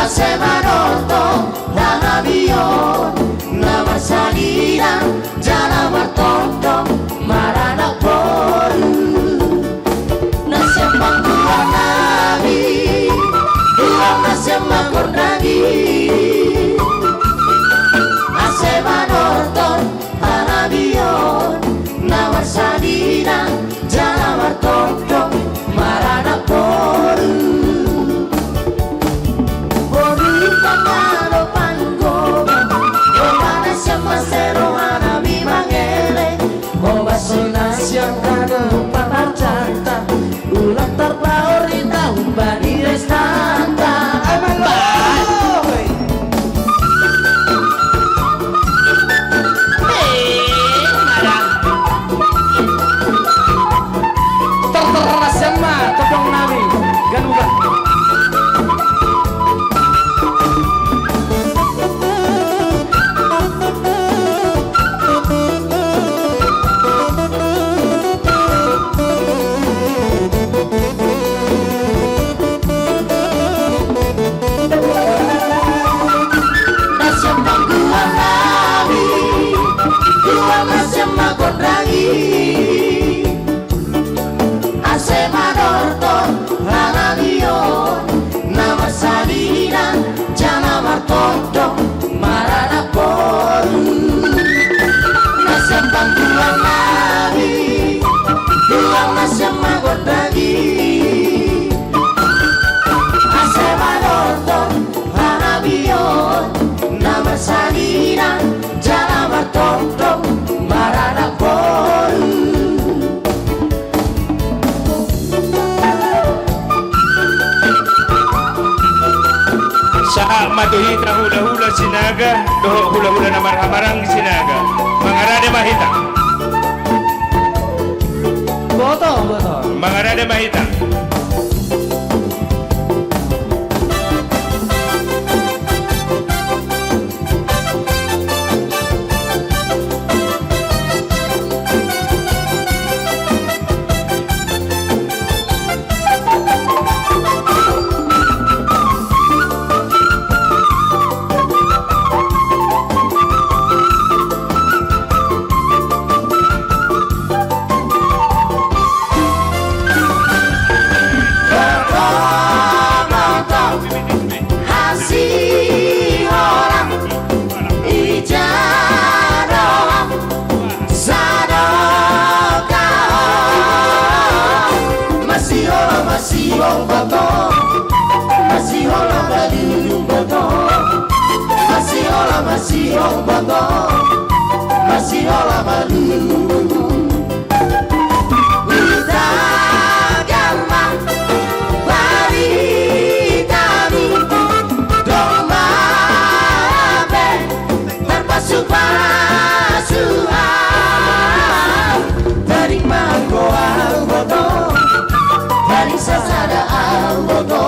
Asemanotto Danabion Nama salina Jana martoto Marana poru Nasembang dua nabi Dua nasembang kordagi Asemanotto Danabion Nama salina Jana martoto Marana poru yang kanu pamarjanta ulang terbaur di tahun bani restanta terteras yang mah tepung nami ganugan Asemanotto Danabion Nama salina Jana martoto Marana poru Nasembang dua nabi Dua nasembang kordagi Asemanotto Danabion Nama salina Jana martoto Marana poru Saat maduhita hula-hula sinaga doho hula-hula na marang sinaga mangarade mahita Boto mangarade mahita Masih bato, masih hola baliu bato, masih hola bato, masih hola baliu. Kita gamma bari kami domba be terpasuh-pasuhan dari mangkoal bato. Sasada al boto